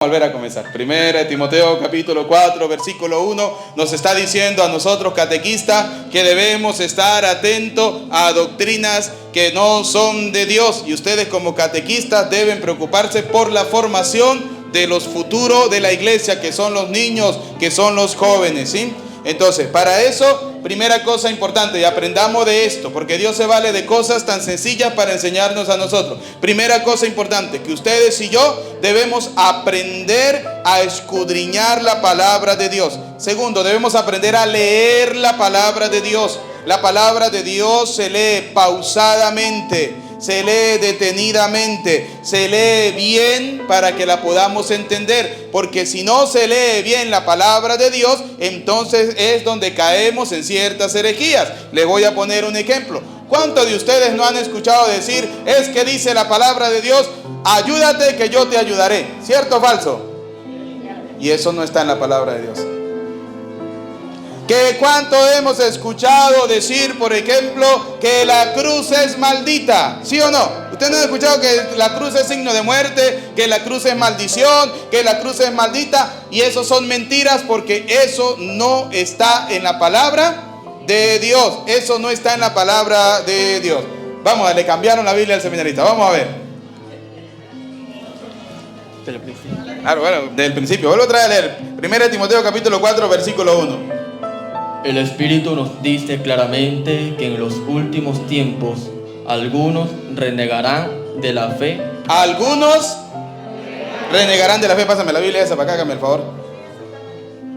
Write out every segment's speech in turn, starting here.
Volver a comenzar. Primera Timoteo capítulo 4 versículo 1 nos está diciendo a nosotros catequistas que debemos estar atentos a doctrinas que no son de Dios, y ustedes como catequistas deben preocuparse por la formación de los futuros de la iglesia, que son los niños, que son los jóvenes, ¿sí? Entonces, para eso, primera cosa importante, y aprendamos de esto, porque Dios se vale de cosas tan sencillas para enseñarnos a nosotros. Primera cosa importante, que ustedes y yo debemos aprender a escudriñar la palabra de Dios. Segundo, debemos aprender a leer la palabra de Dios. La palabra de Dios se lee pausadamente, se lee detenidamente, se lee bien para que la podamos entender, porque si no se lee bien la palabra de Dios, entonces es donde caemos en ciertas herejías. Les voy a poner un ejemplo. ¿Cuántos de ustedes no han escuchado decir, es que dice la palabra de Dios, ayúdate que yo te ayudaré? ¿Cierto o falso? Y eso no está en la palabra de Dios. ¿Que cuánto hemos escuchado decir, por ejemplo, que la cruz es maldita? ¿Sí o no? ¿Ustedes no han escuchado que la cruz es signo de muerte, que la cruz es maldición, que la cruz es maldita? Y eso son mentiras, porque eso no está en la palabra de Dios. Eso no está en la palabra de Dios. Vamos, le cambiaron la Biblia al seminarista. Vamos a ver. Claro, bueno, del principio. Vuelvo otra vez a leer. 1 Timoteo capítulo 4, versículo 1. El Espíritu nos dice claramente que en los últimos tiempos algunos renegarán de la fe. Algunos renegarán de la fe. Pásame la Biblia esa para acá, hágame el favor.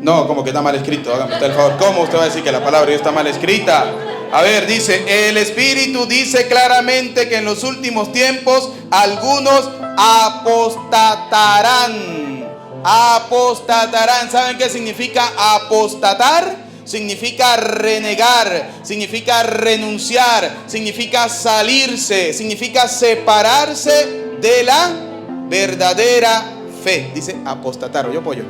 No, como que está mal escrito, hágame usted el favor. ¿Cómo usted va a decir que la palabra ya está mal escrita? A ver, dice, el Espíritu dice claramente que en los últimos tiempos algunos apostatarán. Apostatarán. ¿Saben qué significa apostatar? Significa renegar, significa renunciar, significa salirse, significa separarse de la verdadera fe. Dice apostatar, ¿oyó pollo?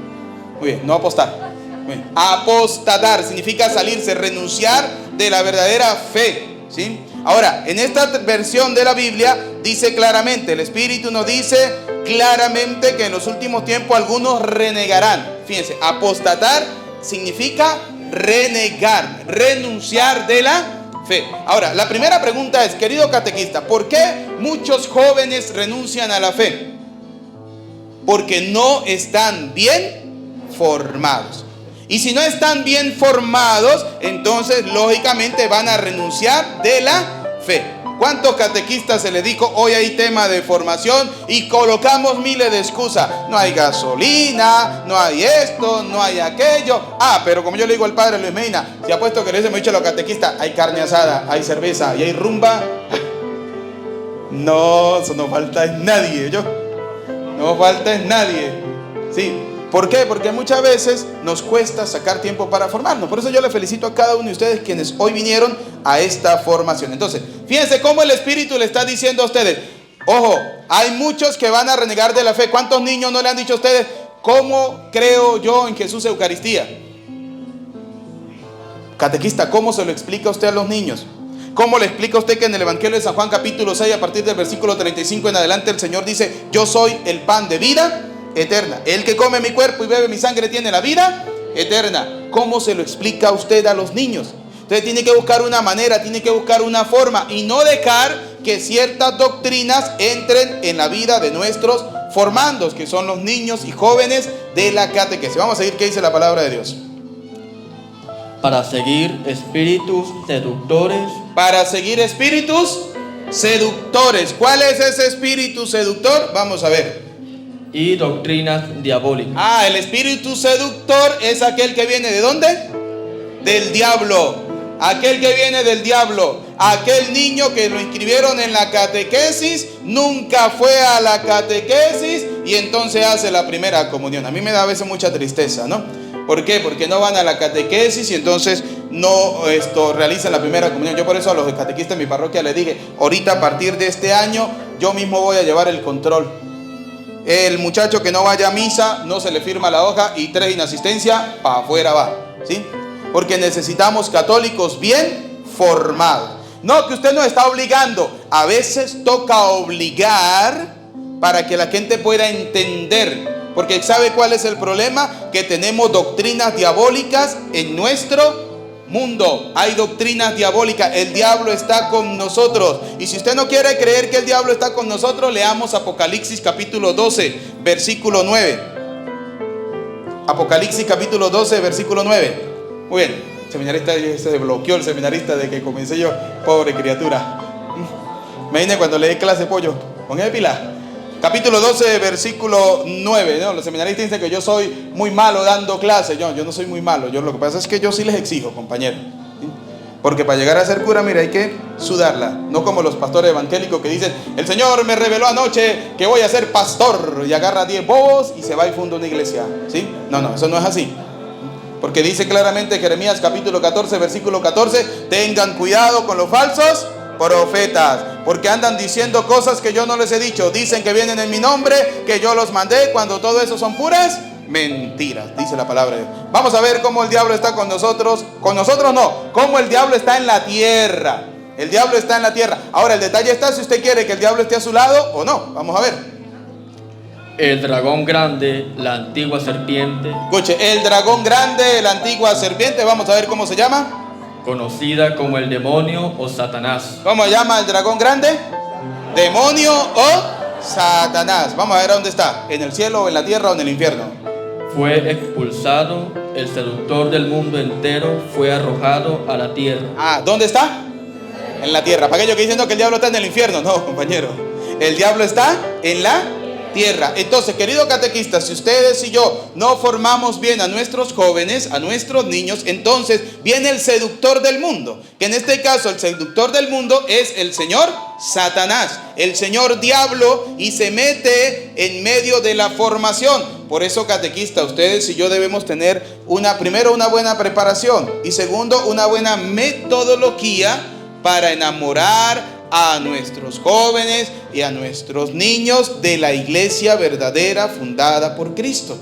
Muy bien, no apostar. Muy bien. Apostatar significa salirse, renunciar de la verdadera fe, ¿sí? Ahora, en esta versión de la Biblia dice claramente, el Espíritu nos dice claramente que en los últimos tiempos algunos renegarán. Fíjense, apostatar significa renegar, renunciar de la fe. Ahora, la primera pregunta es, querido catequista, ¿por qué muchos jóvenes renuncian a la fe? Porque no están bien formados. Y si no están bien formados, entonces lógicamente van a renunciar de la fe. ¿Cuántos catequistas se les dijo hoy hay tema de formación y colocamos miles de excusas? No hay gasolina, no hay esto, no hay aquello. Pero como yo le digo al padre Luis Medina, si apuesto que les hemos dicho a los catequistas, hay carne asada, hay cerveza y hay rumba. No, eso no falta es nadie, no falta es nadie. Sí. ¿Por qué? Porque muchas veces nos cuesta sacar tiempo para formarnos. Por eso yo le felicito a cada uno de ustedes quienes hoy vinieron a esta formación. Entonces, fíjense cómo el Espíritu le está diciendo a ustedes. Ojo, hay muchos que van a renegar de la fe. ¿Cuántos niños no le han dicho a ustedes, cómo creo yo en Jesús Eucaristía? Catequista, ¿cómo se lo explica usted a los niños? ¿Cómo le explica a usted que en el Evangelio de San Juan capítulo 6, a partir del versículo 35 en adelante, el Señor dice, yo soy el pan de vida eterna? El que come mi cuerpo y bebe mi sangre tiene la vida eterna. ¿Cómo se lo explica usted a los niños? Entonces tiene que buscar una manera, tiene que buscar una forma y no dejar que ciertas doctrinas entren en la vida de nuestros formandos, que son los niños y jóvenes de la catequesis. Vamos a seguir qué dice la palabra de Dios. Para seguir espíritus seductores. Para seguir espíritus seductores. ¿Cuál es ese espíritu seductor? Vamos a ver. Y doctrinas diabólicas. El espíritu seductor es aquel que viene ¿de dónde? Del diablo. Aquel que viene del diablo. Aquel niño que lo inscribieron en la catequesis, nunca fue a la catequesis y entonces hace la primera comunión. A mí me da a veces mucha tristeza, ¿no? ¿Por qué? Porque no van a la catequesis y entonces no realizan la primera comunión. Yo por eso a los catequistas de mi parroquia les dije, ahorita a partir de este año yo mismo voy a llevar el control. El muchacho que no vaya a misa, no se le firma la hoja y 3 inasistencia, para afuera va, ¿sí? Porque necesitamos católicos bien formados. No, que usted nos está obligando. A veces toca obligar para que la gente pueda entender. Porque ¿sabe cuál es el problema? Que tenemos doctrinas diabólicas en nuestro mundo. Hay doctrinas diabólicas. El diablo está con nosotros. Y si usted no quiere creer que el diablo está con nosotros, leamos Apocalipsis capítulo 12, versículo 9. Apocalipsis capítulo 12, versículo 9. Muy bien. Seminarista, se bloqueó el seminarista de que comencé yo. Pobre criatura. Me vine cuando leí clase pollo. Póngame pila. Capítulo 12, versículo 9. ¿No? Los seminaristas dicen que yo soy muy malo dando clases. Yo no soy muy malo. Lo que pasa es que yo sí les exijo, compañero. ¿Sí? Porque para llegar a ser cura, mira, hay que sudarla. No como los pastores evangélicos que dicen: el Señor me reveló anoche que voy a ser pastor. Y agarra 10 bobos y se va y funda una iglesia. ¿Sí? No, eso no es así. Porque dice claramente Jeremías capítulo 14, versículo 14: tengan cuidado con los falsos profetas, porque andan diciendo cosas que yo no les he dicho. Dicen que vienen en mi nombre, que yo los mandé, cuando todo eso son puras mentiras, dice la palabra de Dios. Vamos a ver cómo el diablo está con nosotros. Con nosotros no, cómo el diablo está en la tierra. El diablo está en la tierra. Ahora el detalle está si usted quiere que el diablo esté a su lado o no. Vamos a ver. El dragón grande, la antigua serpiente. Escuche, el dragón grande, la antigua serpiente. Vamos a ver cómo se llama. Conocida como el demonio o Satanás. ¿Cómo se llama el dragón grande? Demonio o Satanás. Vamos a ver dónde está. ¿En el cielo o en la tierra o en el infierno? Fue expulsado, el seductor del mundo entero fue arrojado a la tierra. ¿Dónde está? En la tierra. Para aquellos que dicen que el diablo está en el infierno. No, compañero. El diablo está en la tierra. Entonces, querido catequista, si ustedes y yo no formamos bien a nuestros jóvenes, a nuestros niños, entonces viene el seductor del mundo, que en este caso el seductor del mundo es el señor Satanás, el señor diablo, y se mete en medio de la formación. Por eso, catequista, ustedes y yo debemos tener primero una buena preparación y segundo una buena metodología para enamorar a nuestros jóvenes y a nuestros niños de la iglesia verdadera fundada por Cristo.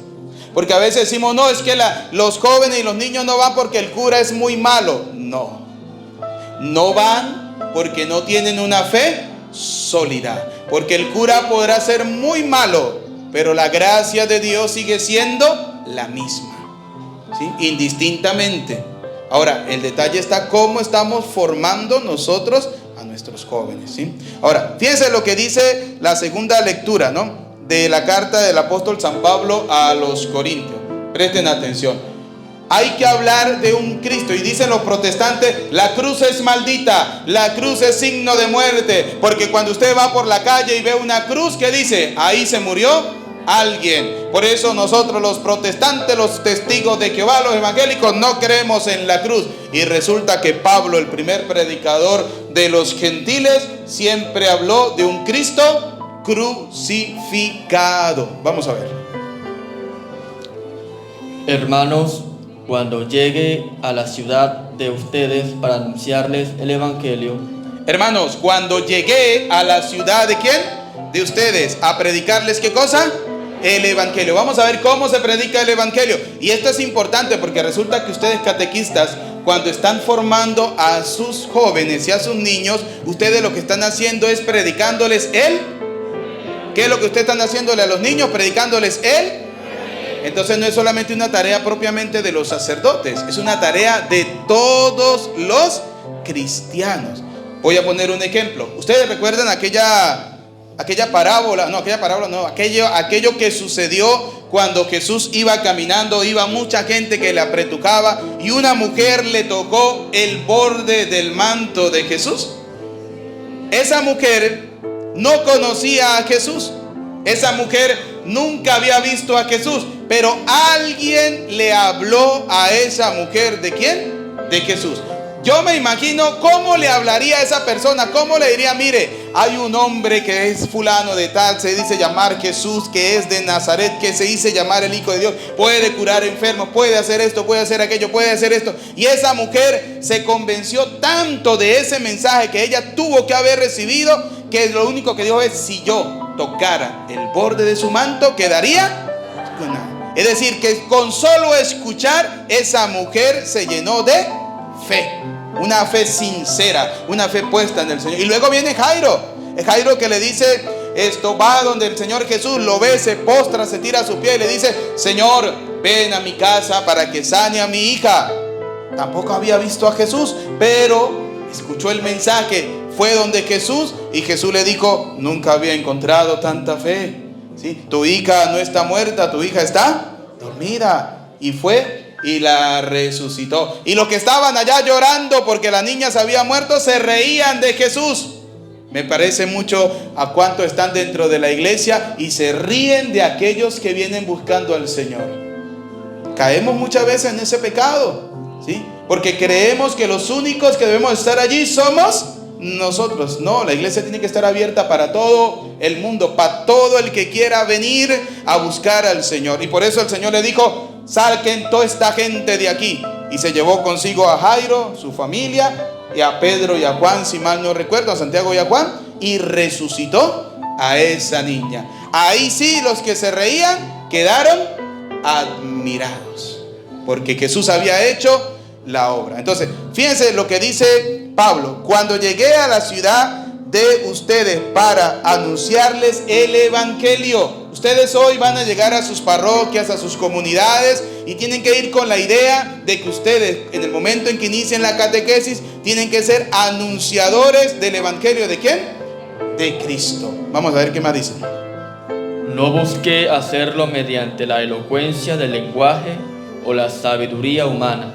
Porque a veces decimos: no, es que los jóvenes y los niños no van porque el cura es muy malo. No van porque no tienen una fe sólida. Porque el cura podrá ser muy malo, pero la gracia de Dios sigue siendo la misma, ¿sí? Indistintamente. Ahora, el detalle está cómo estamos formando nosotros a nuestros jóvenes, ¿sí? Ahora, fíjense lo que dice la segunda lectura, ¿no?, de la carta del apóstol San Pablo a los Corintios. Presten atención. Hay que hablar de un Cristo. Y dicen los protestantes: la cruz es maldita, la cruz es signo de muerte. Porque cuando usted va por la calle y ve una cruz, ¿qué dice? Ahí se murió alguien. Por eso nosotros los protestantes, los testigos de Jehová, los evangélicos, no creemos en la cruz. Y resulta que Pablo, el primer predicador de los gentiles, siempre habló de un Cristo crucificado. Vamos a ver. Hermanos, cuando llegue a la ciudad de ustedes para anunciarles el evangelio. Hermanos, cuando llegué a la ciudad de ¿quién? De ustedes, a predicarles ¿qué cosa? El evangelio. Vamos a ver cómo se predica el evangelio. Y esto es importante porque resulta que ustedes, catequistas, cuando están formando a sus jóvenes y a sus niños, ustedes lo que están haciendo es predicándoles ¿qué es lo que ustedes están haciéndole a los niños? Predicándoles Entonces no es solamente una tarea propiamente de los sacerdotes, es una tarea de todos los cristianos. Voy a poner un ejemplo. ¿Ustedes recuerdan aquello que sucedió cuando Jesús iba caminando? Iba mucha gente que le apretujaba y una mujer le tocó el borde del manto de Jesús. Esa mujer no conocía a Jesús. Esa mujer nunca había visto a Jesús, pero alguien le habló a esa mujer. ¿De quién? De Jesús. Yo me imagino cómo le hablaría a esa persona, cómo le diría: mire, hay un hombre que es fulano de tal, se dice llamar Jesús, que es de Nazaret, que se dice llamar el Hijo de Dios, puede curar enfermos, puede hacer esto, puede hacer aquello, puede hacer esto. Y esa mujer se convenció tanto de ese mensaje que ella tuvo que haber recibido, que lo único que dijo es: si yo tocara el borde de su manto, quedaría con nada. Es decir, que con solo escuchar, esa mujer se llenó de fe, una fe sincera, una fe puesta en el Señor. Y luego viene Jairo que le dice: esto va donde el Señor Jesús, lo ve, se postra, se tira a sus pies y le dice: Señor, ven a mi casa para que sane a mi hija. Tampoco había visto a Jesús, pero escuchó el mensaje, fue donde Jesús y Jesús le dijo: nunca había encontrado tanta fe. ¿Sí? Tu hija no está muerta, tu hija está dormida. Y fue y la resucitó. Y los que estaban allá llorando porque la niña se había muerto se reían de Jesús. Me parece mucho a cuánto están dentro de la iglesia y se ríen de aquellos que vienen buscando al Señor. Caemos muchas veces en ese pecado, ¿sí? Porque creemos que los únicos que debemos estar allí somos nosotros. No, la iglesia tiene que estar abierta para todo el mundo, para todo el que quiera venir a buscar al Señor. Y por eso el Señor le dijo: saquen toda esta gente de aquí. Y se llevó consigo a Jairo, su familia, y a Pedro y a Juan, si mal no recuerdo, a Santiago y a Juan, y resucitó a esa niña. Ahí sí, los que se reían quedaron admirados, porque Jesús había hecho la obra. Entonces, fíjense lo que dice Pablo: cuando llegué a la ciudad de ustedes para anunciarles el evangelio. Ustedes hoy van a llegar a sus parroquias, a sus comunidades, y tienen que ir con la idea de que ustedes, en el momento en que inicien la catequesis, tienen que ser anunciadores del evangelio. ¿De quién? De Cristo. Vamos a ver qué más dice. No busqué hacerlo mediante la elocuencia del lenguaje o la sabiduría humana.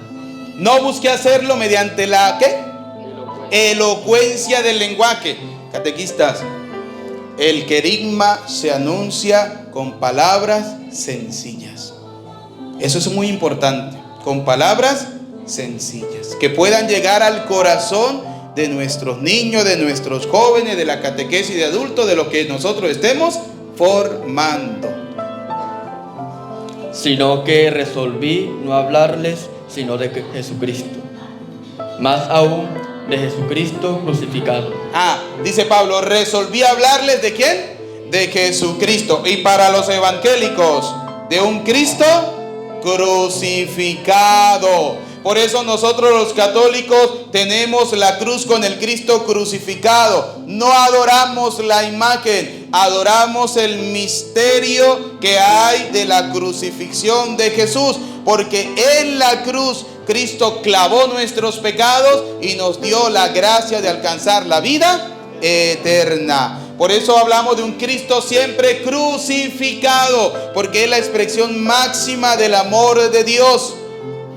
No busqué hacerlo mediante la ¿qué? Elocuencia del lenguaje. Catequistas, el querigma se anuncia con palabras sencillas. Eso es muy importante, con palabras sencillas, que puedan llegar al corazón de nuestros niños, de nuestros jóvenes, de la catequesis de adultos, de lo que nosotros estemos formando. Sino que resolví no hablarles sino de Jesucristo, más aún de Jesucristo crucificado. Dice Pablo: resolví hablarles ¿de quién? De Jesucristo. Y para los evangélicos, de un Cristo crucificado. Por eso nosotros los católicos tenemos la cruz con el Cristo crucificado. No adoramos la imagen, adoramos el misterio que hay de la crucifixión de Jesús. Porque en la cruz Cristo clavó nuestros pecados y nos dio la gracia de alcanzar la vida eterna. Por eso hablamos de un Cristo siempre crucificado, porque es la expresión máxima del amor de Dios.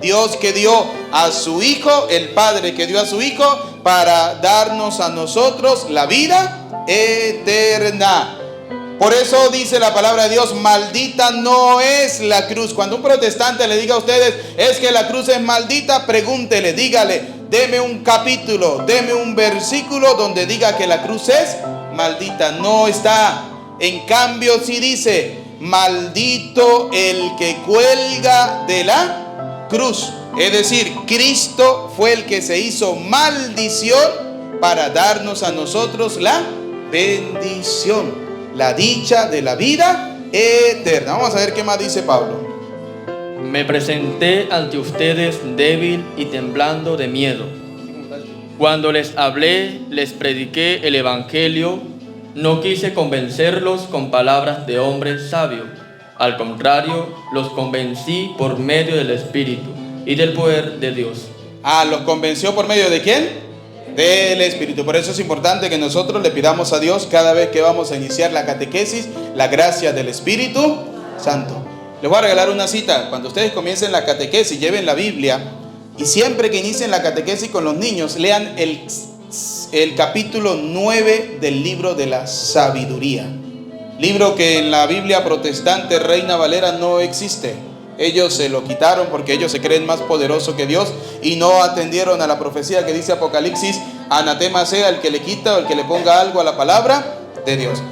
Dios que dio a su Hijo, el Padre que dio a su Hijo para darnos a nosotros la vida eterna. Por eso dice la palabra de Dios: maldita no es la cruz. Cuando un protestante le diga a ustedes: es que la cruz es maldita, pregúntele, dígale: deme un capítulo, deme un versículo donde diga que la cruz es maldita. No está. En cambio, sí dice: maldito el que cuelga de la cruz. Es decir, Cristo fue el que se hizo maldición para darnos a nosotros la bendición, la dicha de la vida eterna. Vamos a ver qué más dice Pablo. Me presenté ante ustedes débil y temblando de miedo. Cuando les hablé, les prediqué el evangelio. No quise convencerlos con palabras de hombre sabio. Al contrario, los convencí por medio del Espíritu y del poder de Dios. ¿Los convenció por medio de quién? Del Espíritu. Por eso es importante que nosotros le pidamos a Dios cada vez que vamos a iniciar la catequesis la gracia del Espíritu Santo. Les voy a regalar una cita. Cuando ustedes comiencen la catequesis, lleven la Biblia, y siempre que inicien la catequesis con los niños, lean el capítulo 9 del libro de la sabiduría. Libro que en la Biblia protestante Reina Valera no existe. Ellos se lo quitaron porque ellos se creen más poderosos que Dios y no atendieron a la profecía que dice Apocalipsis: anatema sea el que le quita o el que le ponga algo a la palabra de Dios.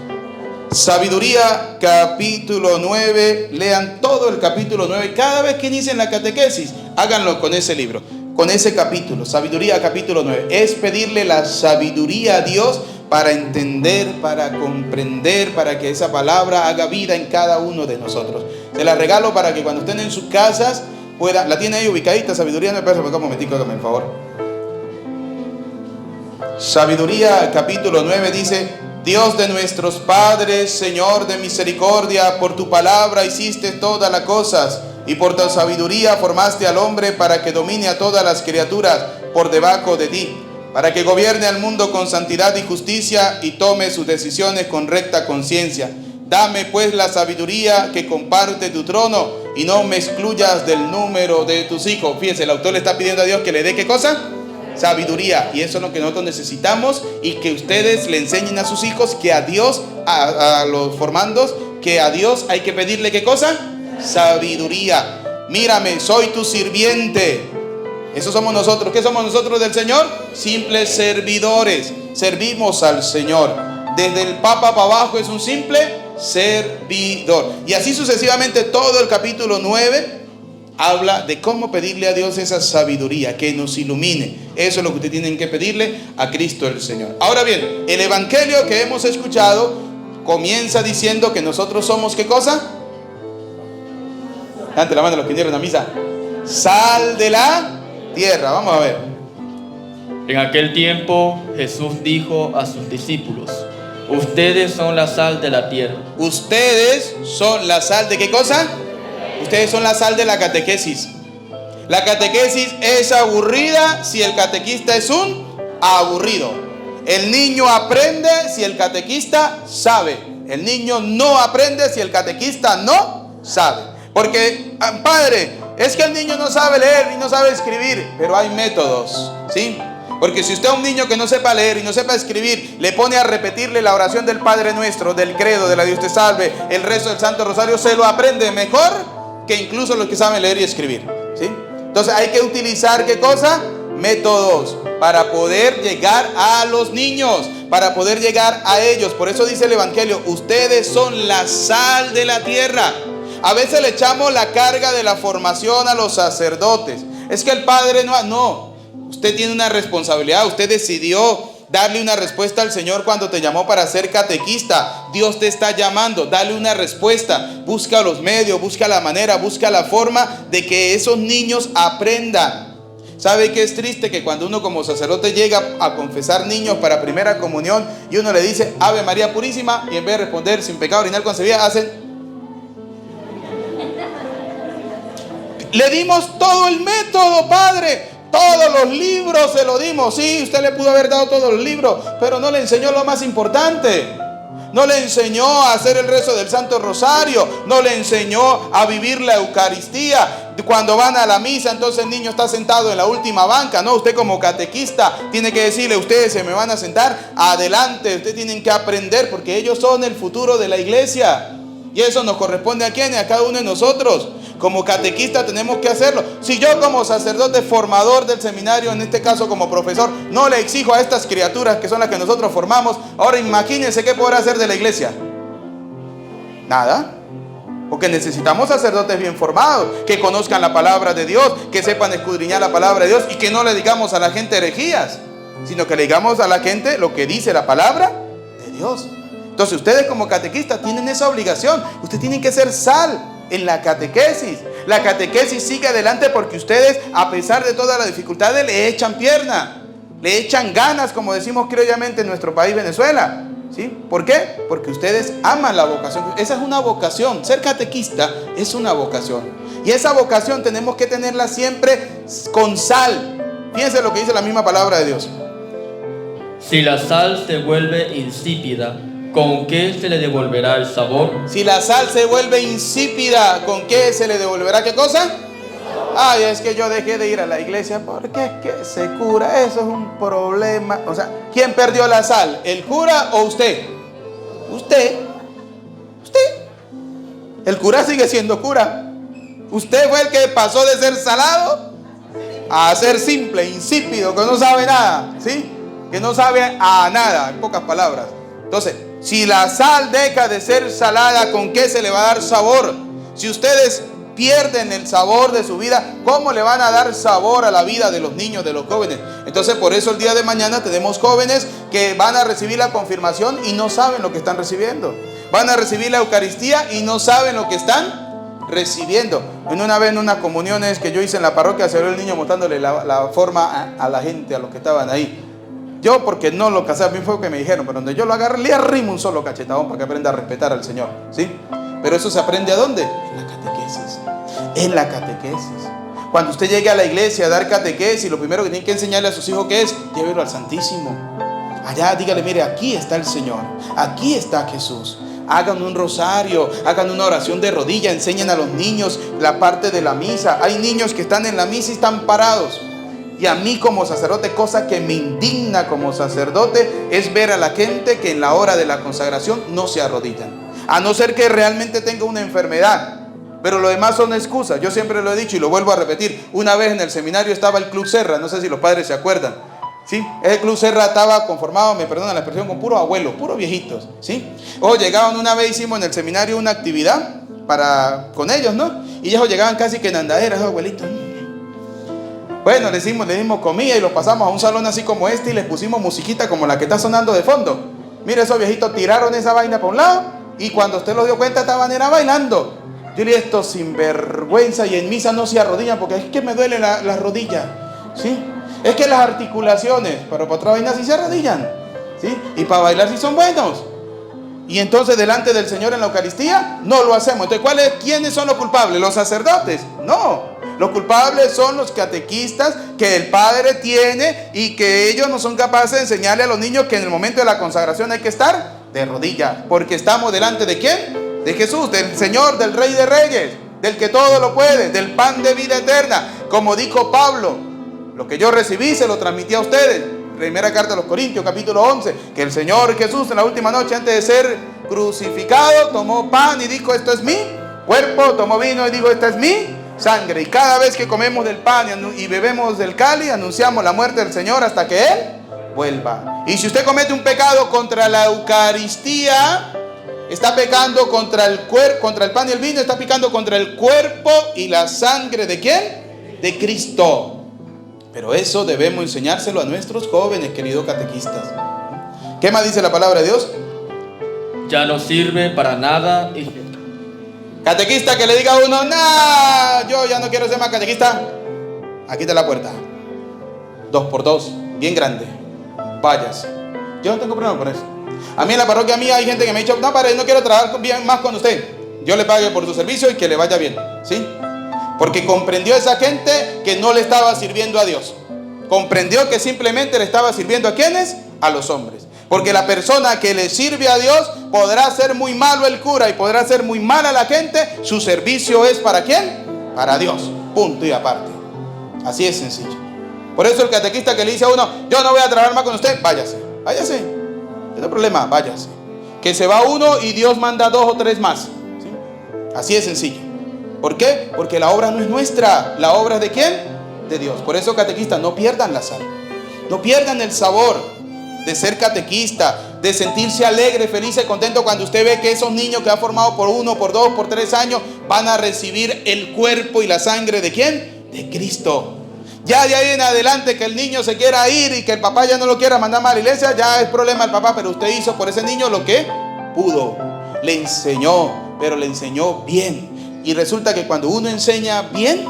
Sabiduría capítulo 9, lean todo el capítulo 9. Cada vez que inicien la catequesis, háganlo con ese libro, con ese capítulo, Sabiduría capítulo 9. Es pedirle la sabiduría a Dios para entender, para comprender, para que esa palabra haga vida en cada uno de nosotros. Se la regalo para que cuando estén en sus casas puedan. La tiene ahí ubicadita, Sabiduría 9. Espera un momentico, hágame el favor. Sabiduría capítulo 9 dice: Dios de nuestros padres, Señor de misericordia, por tu palabra hiciste todas las cosas y por tu sabiduría formaste al hombre para que domine a todas las criaturas por debajo de ti, para que gobierne al mundo con santidad y justicia y tome sus decisiones con recta conciencia. Dame pues la sabiduría que comparte tu trono y no me excluyas del número de tus hijos. Fíjense, el autor le está pidiendo a Dios que le dé ¿qué cosa? Sabiduría. Y eso es lo que nosotros necesitamos, y que ustedes le enseñen a sus hijos que a Dios, a los formandos, que a Dios hay que pedirle ¿qué cosa? Sabiduría. Mírame, soy tu sirviente. Eso somos nosotros. ¿Qué somos nosotros del Señor? Simples servidores. Servimos al Señor. Desde el Papa para abajo es un simple servidor. Y así sucesivamente todo el capítulo 9 habla de cómo pedirle a Dios esa sabiduría, que nos ilumine. Eso es lo que ustedes tienen que pedirle a Cristo el Señor. Ahora bien, el evangelio que hemos escuchado comienza diciendo que nosotros somos ¿qué cosa? Levante la mano los que vinieron a misa. Sal de la tierra. Vamos a ver. En aquel tiempo Jesús dijo a sus discípulos: ustedes son la sal de la tierra. Ustedes son la sal de ¿qué cosa? Ustedes son la sal de la catequesis. La catequesis es aburrida si el catequista es un aburrido. El niño aprende si el catequista sabe. El niño no aprende si el catequista no sabe. Porque, padre, es que el niño no sabe leer y no sabe escribir, pero hay métodos, ¿sí? Porque si usted a un niño que no sepa leer y no sepa escribir le pone a repetirle la oración del Padre Nuestro, del credo, de la Dios te salve, el rezo del Santo Rosario, se lo aprende mejor que incluso los que saben leer y escribir, ¿sí? Entonces hay que utilizar ¿qué cosa? Métodos para poder llegar a los niños, para poder llegar a ellos. Por eso dice el evangelio: ustedes son la sal de la tierra. A veces le echamos la carga de la formación a los sacerdotes. Es que el padre no. Usted tiene una responsabilidad. Usted decidió darle una respuesta al Señor cuando te llamó para ser catequista. Dios te está llamando, dale una respuesta. Busca los medios, busca la manera, busca la forma de que esos niños aprendan. ¿Sabe qué es triste? Que cuando uno como sacerdote llega a confesar niños para primera comunión y uno le dice Ave María Purísima, y en vez de responder sin pecado original concebida, hacen... Le dimos todo el método, padre. Todos los libros se lo dimos. Sí, usted le pudo haber dado todos los libros, pero no le enseñó lo más importante. No le enseñó a hacer el rezo del Santo Rosario. No le enseñó a vivir la Eucaristía. Cuando van a la misa, entonces el niño está sentado en la última banca. No, usted como catequista tiene que decirle: ustedes se me van a sentar adelante. Ustedes tienen que aprender, porque ellos son el futuro de la iglesia. Y eso nos corresponde a quién, a cada uno de nosotros. Como catequista tenemos que hacerlo. Si yo como sacerdote formador del seminario, en este caso como profesor, no le exijo a estas criaturas que son las que nosotros formamos, ahora imagínense qué podrá hacer de la iglesia. Nada. Porque necesitamos sacerdotes bien formados, que conozcan la palabra de Dios, que sepan escudriñar la palabra de Dios, y que no le digamos a la gente herejías, sino que le digamos a la gente lo que dice la palabra de Dios. Entonces ustedes como catequistas tienen esa obligación. Ustedes tienen que ser sal en la catequesis. La catequesis sigue adelante porque ustedes, a pesar de todas las dificultades, le echan pierna, le echan ganas, como decimos criollamente en nuestro país, Venezuela, ¿sí? ¿Por qué? Porque ustedes aman la vocación. Esa es una vocación. Ser catequista es una vocación. Y esa vocación tenemos que tenerla siempre con sal. Fíjense lo que dice la misma palabra de Dios. Si la sal se vuelve insípida, ¿con qué se le devolverá el sabor? Si la sal se vuelve insípida, ¿con qué se le devolverá qué cosa? Ay, es que yo dejé de ir a la iglesia porque es que se cura. Eso es un problema. O sea, ¿quién perdió la sal? ¿El cura o usted? Usted. El cura sigue siendo cura. Usted fue el que pasó de ser salado a ser simple, insípido, que no sabe nada, ¿sí? Que no sabe a nada, en pocas palabras. Entonces, si la sal deja de ser salada, ¿con qué se le va a dar sabor? Si ustedes pierden el sabor de su vida, ¿cómo le van a dar sabor a la vida de los niños, de los jóvenes? Entonces, por eso el día de mañana tenemos jóvenes que van a recibir la confirmación y no saben lo que están recibiendo. Van a recibir la Eucaristía y no saben lo que están recibiendo. Una vez en unas comuniones que yo hice en la parroquia, se vio el niño mostrándole la forma a la gente, a los que estaban ahí. Yo porque no lo casé, a mí fue lo que me dijeron, pero donde yo lo agarré, le arrimo un solo cachetadón para que aprenda a respetar al Señor, ¿sí? Pero eso se aprende ¿a dónde? En la catequesis. En la catequesis. Cuando usted llegue a la iglesia a dar catequesis, lo primero que tiene que enseñarle a sus hijos ¿qué es? Llévelo al Santísimo. Allá dígale, mire, aquí está el Señor, aquí está Jesús. Hagan un rosario, hagan una oración de rodilla, enseñen a los niños la parte de la misa. Hay niños que están en la misa y están parados. Y a mí como sacerdote, cosa que me indigna como sacerdote, es ver a la gente que en la hora de la consagración no se arrodillan. A no ser que realmente tenga una enfermedad. Pero lo demás son excusas. Yo siempre lo he dicho y lo vuelvo a repetir. Una vez en el seminario estaba el Club Serra, no sé si los padres se acuerdan. ¿Sí? Ese Club Serra estaba conformado, me perdonan la expresión, con puros abuelos, puros viejitos, ¿sí? Llegaban una vez, hicimos en el seminario una actividad con ellos, ¿no? Y ellos llegaban casi que en andaderas, abuelitos. Bueno, les dimos comida y los pasamos a un salón así como este y les pusimos musiquita como la que está sonando de fondo. Mire, esos viejitos tiraron esa vaina para un lado y cuando usted los dio cuenta estaban bailando. Yo le dije, estos sinvergüenza, y en misa no se arrodillan porque es que me duele la rodilla, ¿sí? Es que las articulaciones, pero para otra vaina sí se arrodillan, ¿sí? Y para bailar sí son buenos. Y entonces delante del Señor en la Eucaristía no lo hacemos. Entonces, ¿quiénes son los culpables? ¿Los sacerdotes? No. Los culpables son los catequistas que el Padre tiene y que ellos no son capaces de enseñarle a los niños que en el momento de la consagración hay que estar de rodillas. Porque estamos delante ¿de quién? De Jesús, del Señor, del Rey de Reyes, del que todo lo puede, del pan de vida eterna. Como dijo Pablo, lo que yo recibí se lo transmití a ustedes. Primera carta a los Corintios, capítulo 11, que el Señor Jesús en la última noche antes de ser crucificado tomó pan y dijo, esto es mi cuerpo, tomó vino y dijo, esta es mi sangre. Y cada vez que comemos del pan y bebemos del cáliz, anunciamos la muerte del Señor hasta que Él vuelva. Y si usted comete un pecado contra la Eucaristía, está pecando contra el pan y el vino, está pecando contra el cuerpo y la sangre ¿de quién? De Cristo. Pero eso debemos enseñárselo a nuestros jóvenes, queridos catequistas. ¿Qué más dice la palabra de Dios? Ya no sirve para nada. Catequista que le diga a uno, nah, yo ya no quiero ser más catequista. Aquí está la puerta. 2x2, bien grande. Váyase. Yo no tengo problema con eso. A mí en la parroquia mía hay gente que me ha dicho, no, padre, no quiero trabajar bien más con usted. Yo le pague por su servicio y que le vaya bien, ¿sí? Porque comprendió esa gente que no le estaba sirviendo a Dios. Comprendió que simplemente le estaba sirviendo ¿a quiénes? A los hombres. Porque la persona que le sirve a Dios podrá ser muy malo el cura y podrá ser muy mala la gente. Su servicio es ¿para quién? Para Dios. Punto y aparte. Así es sencillo. Por eso el catequista que le dice a uno, yo no voy a trabajar más con usted, váyase. Váyase. No hay problema, váyase. Que se va uno y Dios manda 2 o 3 más. ¿Sí? Así es sencillo. ¿Por qué? Porque la obra no es nuestra. ¿La obra es de quién? De Dios. Por eso, catequistas, no pierdan la sal. No pierdan el sabor de ser catequista, de sentirse alegre, feliz y contento cuando usted ve que esos niños que ha formado por 1, por 2, por 3 años van a recibir el cuerpo y la sangre ¿de quién? De Cristo. Ya de ahí en adelante que el niño se quiera ir y que el papá ya no lo quiera mandar más a la iglesia, ya es problema del papá, pero usted hizo por ese niño lo que pudo. Le enseñó, pero le enseñó bien. Y resulta que cuando uno enseña bien,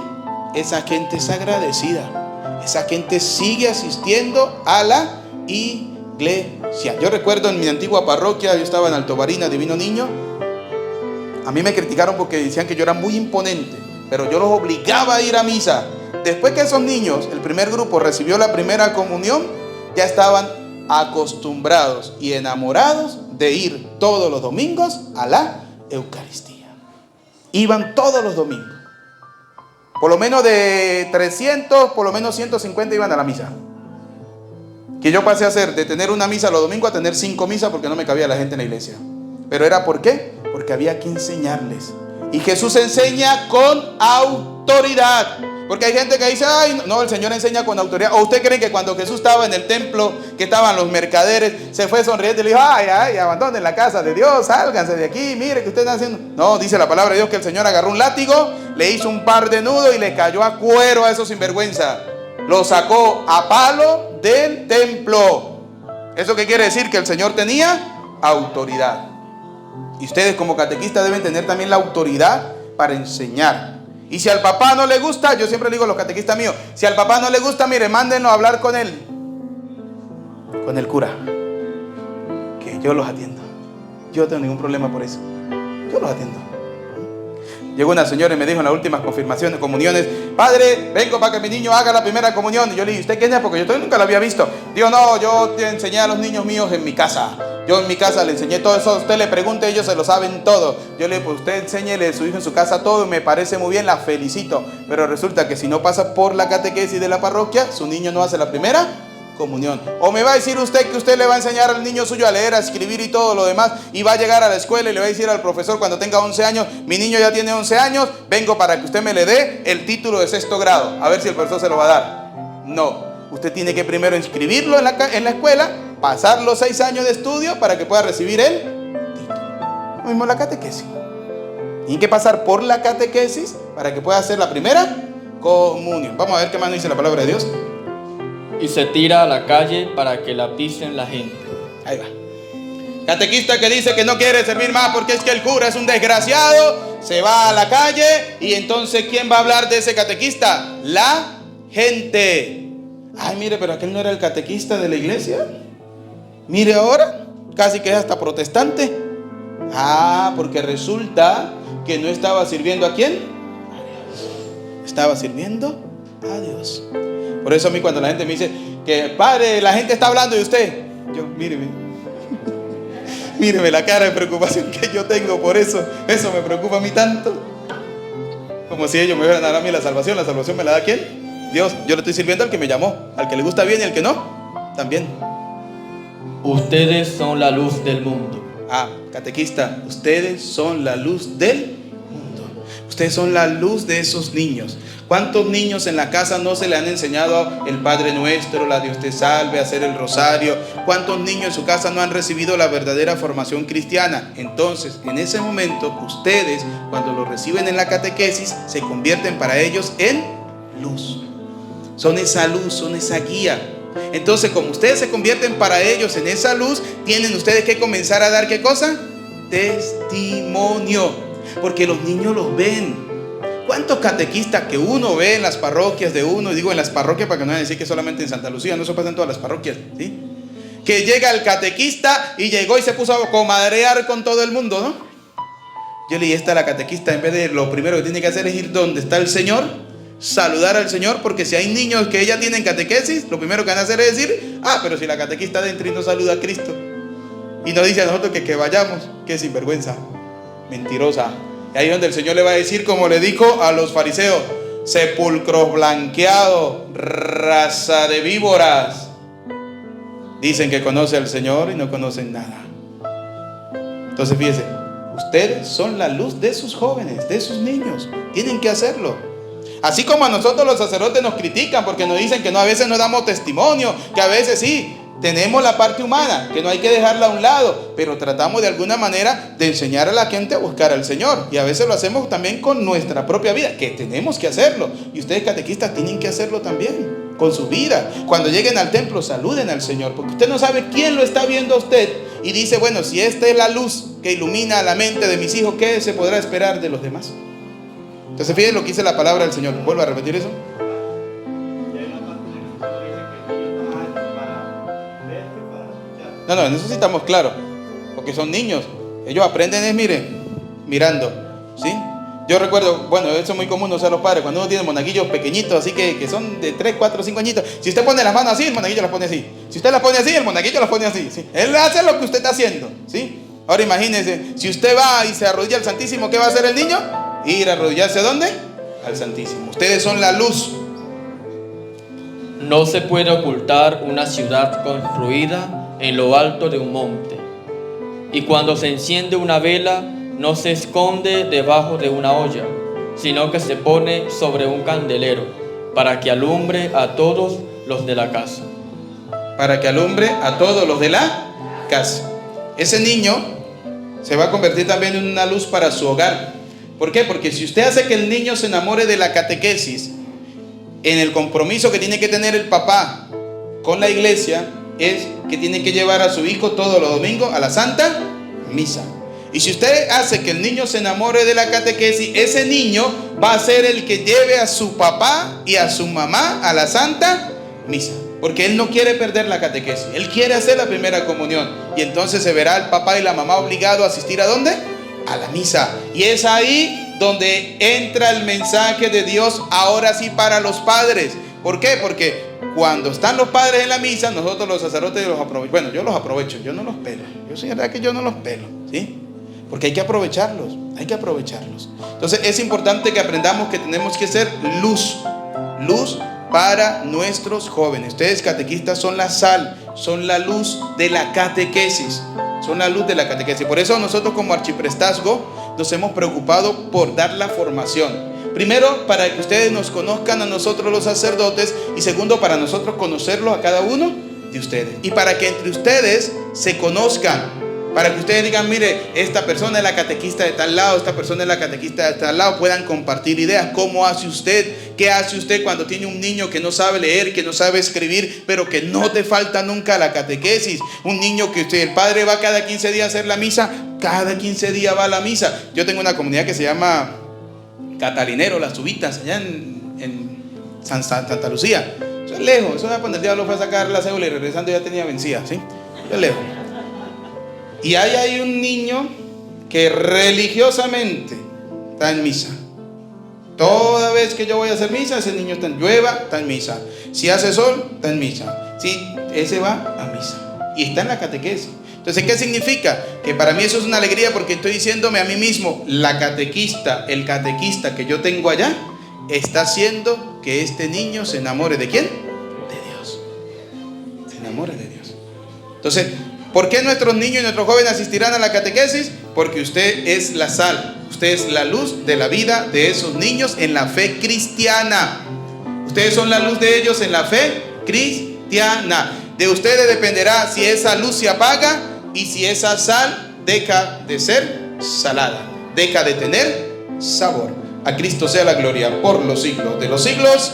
esa gente es agradecida. Esa gente sigue asistiendo a la iglesia. Yo recuerdo en mi antigua parroquia, yo estaba en Alto Barina, Divino Niño. A mí me criticaron porque decían que yo era muy imponente, pero yo los obligaba a ir a misa. Después que esos niños, el primer grupo recibió la primera comunión, ya estaban acostumbrados y enamorados de ir todos los domingos a la Eucaristía. Iban todos los domingos. Por lo menos de 300, por lo menos 150 iban a la misa. Que yo pasé a hacer de tener una misa los domingos a tener 5 misas porque no me cabía la gente en la iglesia. Pero era ¿por qué? Porque había que enseñarles. Y Jesús enseña con autoridad. Porque hay gente que dice, ay, no, el Señor enseña con autoridad. ¿O usted cree que cuando Jesús estaba en el templo, que estaban los mercaderes, se fue sonriendo y le dijo, ay, abandonen la casa de Dios, sálganse de aquí, mire que ustedes están haciendo? No, dice la palabra de Dios que el Señor agarró un látigo, le hizo un par de nudos y le cayó a cuero a esos sinvergüenza. Lo sacó a palo del templo. ¿Eso qué quiere decir? Que el Señor tenía autoridad. Y ustedes como catequistas deben tener también la autoridad para enseñar. Y si al papá no le gusta, yo siempre le digo a los catequistas míos, si al papá no le gusta, mire, mándenlo a hablar con él. con el cura, que yo los atiendo. Yo no tengo ningún problema por eso. Yo los atiendo. Llegó una señora y me dijo en las últimas confirmaciones, comuniones: padre, vengo para que mi niño haga la primera comunión. Y yo le dije: ¿usted quién es? Porque yo todavía nunca la había visto. Digo: no, yo te enseñé a los niños míos en mi casa. Yo en mi casa le enseñé todo eso. Usted le pregunte, ellos se lo saben todo. Yo le dije: pues usted enséñele a su hijo en su casa todo y me parece muy bien, la felicito. Pero resulta que si no pasa por la catequesis de la parroquia, su niño no hace la primera comunión. O me va a decir usted que usted le va a enseñar al niño suyo a leer, a escribir y todo lo demás, y va a llegar a la escuela y le va a decir al profesor cuando tenga 11 años: mi niño ya tiene 11 años, vengo para que usted me le dé el título de sexto grado, a ver si el profesor se lo va a dar. No, usted tiene que primero inscribirlo en la escuela, pasar los 6 años de estudio para que pueda recibir el título. Lo mismo la catequesis. Tiene que pasar por la catequesis para que pueda hacer la primera comunión. Vamos a ver qué más nos dice la palabra de Dios. Y se tira a la calle para que la pisen la gente. Ahí va. Catequista que dice que no quiere servir más porque es que el cura es un desgraciado, se va a la calle. Y entonces, ¿quién va a hablar de ese catequista? La gente. Ay, mire, pero aquel no era el catequista de la iglesia. Mire ahora, casi que es hasta protestante. Ah, porque resulta que no estaba sirviendo ¿a quién? A Dios. Estaba sirviendo a Dios. Por eso a mí cuando la gente me dice que padre, la gente está hablando de usted, yo, míreme, míreme la cara de preocupación que yo tengo por eso. Eso me preocupa a mí tanto. Como si ellos me hubieran dado a mí la salvación. ¿La salvación me la da quién? Dios. Yo le estoy sirviendo al que me llamó, al que le gusta bien y al que no, también. Ustedes son la luz del mundo. Ah, catequista, ustedes son la luz del mundo. Ustedes son la luz de esos niños. ¿Cuántos niños en la casa no se le han enseñado el Padre Nuestro, la Dios te salve, hacer el rosario? ¿Cuántos niños en su casa no han recibido la verdadera formación cristiana? Entonces, en ese momento, ustedes, cuando lo reciben en la catequesis, se convierten para ellos en luz. Son esa luz, son esa guía. Entonces, como ustedes se convierten para ellos en esa luz, tienen ustedes que comenzar a dar ¿qué cosa? Testimonio. Porque los niños los ven. ¿Cuántos catequistas que uno ve en las parroquias de uno? Y digo en las parroquias para que no vayan a decir que solamente en Santa Lucía, no, eso pasa en todas las parroquias, ¿sí? Que llega el catequista y llegó y se puso a comadrear con todo el mundo, ¿no? Yo le dije: esta la catequista, en vez de lo primero que tiene que hacer es ir donde está el Señor, saludar al Señor, porque si hay niños que ella tiene en catequesis, lo primero que van a hacer es decir: ah, pero si la catequista adentro y no saluda a Cristo y nos dice a nosotros que vayamos, qué sinvergüenza, mentirosa. Y ahí donde el Señor le va a decir, como le dijo a los fariseos: sepulcros blanqueados, raza de víboras. Dicen que conocen al Señor y no conocen nada. Entonces fíjense, ustedes son la luz de sus jóvenes, de sus niños. Tienen que hacerlo. Así como a nosotros los sacerdotes nos critican porque nos dicen que no, a veces no damos testimonio, que a veces sí. Tenemos la parte humana, que no hay que dejarla a un lado, pero tratamos de alguna manera de enseñar a la gente a buscar al Señor. Y a veces lo hacemos también con nuestra propia vida, que tenemos que hacerlo. Y ustedes, catequistas, tienen que hacerlo también, con su vida. Cuando lleguen al templo, saluden al Señor, porque usted no sabe quién lo está viendo a usted. Y dice: bueno, si esta es la luz que ilumina la mente de mis hijos, ¿qué se podrá esperar de los demás? Entonces fíjense lo que dice la palabra del Señor. ¿Vuelvo a repetir eso? No, en eso sí estamos claros, porque son niños. Ellos aprenden mirando, ¿sí? Yo recuerdo, bueno, eso es muy común, o sea, los padres, cuando uno tiene monaguillos pequeñitos, así que son de 3, 4, 5 añitos. Si usted pone las manos así, el monaguillo las pone así. Si usted las pone así, el monaguillo las pone así, ¿sí? Él hace lo que usted está haciendo, ¿sí? Ahora imagínense, si usted va y se arrodilla al Santísimo, ¿qué va a hacer el niño? Ir a arrodillarse ¿a dónde? Al Santísimo. Ustedes son la luz. No se puede ocultar una ciudad construida en lo alto de un monte. Y cuando se enciende una vela, no se esconde debajo de una olla, sino que se pone sobre un candelero, para que alumbre a todos los de la casa. Para que alumbre a todos los de la casa. Ese niño se va a convertir también en una luz para su hogar. ¿Por qué? Porque si usted hace que el niño se enamore de la catequesis, en el compromiso que tiene que tener el papá con la iglesia, es que tiene que llevar a su hijo todos los domingos a la Santa Misa. Y si usted hace que el niño se enamore de la catequesis, ese niño va a ser el que lleve a su papá y a su mamá a la Santa Misa. porque él no quiere perder la catequesis, él quiere hacer la primera comunión, y entonces se verá el papá y la mamá obligado a asistir ¿a dónde? A la misa. Y es ahí donde entra el mensaje de Dios ahora sí para los padres. ¿Por qué? Porque cuando están los padres en la misa, nosotros los sacerdotes los aprovechamos. Bueno, yo los aprovecho, yo no los pelo. Yo soy verdad que yo no los pelo, ¿sí? Porque hay que aprovecharlos, hay que aprovecharlos. Entonces es importante que aprendamos que tenemos que ser luz para nuestros jóvenes. Ustedes catequistas son la sal, son la luz de la catequesis. Son la luz de la catequesis. Por eso nosotros como arciprestazgo nos hemos preocupado por dar la formación. Primero, para que ustedes nos conozcan a nosotros los sacerdotes, y segundo, para nosotros conocerlos a cada uno de ustedes. Y para que entre ustedes se conozcan. Para que ustedes digan, mire, esta persona es la catequista de tal lado, esta persona es la catequista de tal lado, puedan compartir ideas. ¿Cómo hace usted? ¿Qué hace usted cuando tiene un niño que no sabe leer, que no sabe escribir, pero que no te falta nunca la catequesis? Un niño que el padre va cada 15 días a hacer la misa, cada 15 días va a la misa. Yo tengo una comunidad que se llama Catalinero, Las Subitas, allá en Santa Lucía. Eso es lejos, eso es cuando el diablo fue a sacar la cédula y regresando ya tenía vencida, ¿sí? Eso es lejos. Y hay un niño que religiosamente está en misa. Toda vez que yo voy a hacer misa, ese niño está en misa. Si hace sol, está en misa. Sí, ese va a misa y está en la catequesis. Entonces, ¿qué significa? Que para mí eso es una alegría, porque estoy diciéndome a mí mismo, la catequista, el catequista que yo tengo allá, está haciendo que este niño se enamore ¿de quién? De Dios. Se enamore de Dios. Entonces, ¿por qué nuestros niños y nuestros jóvenes asistirán a la catequesis? Porque usted es la sal, usted es la luz de la vida de esos niños en la fe cristiana. Ustedes son la luz de ellos en la fe cristiana. De ustedes dependerá si esa luz se apaga y si esa sal deja de ser salada, deja de tener sabor. A Cristo sea la gloria por los siglos de los siglos.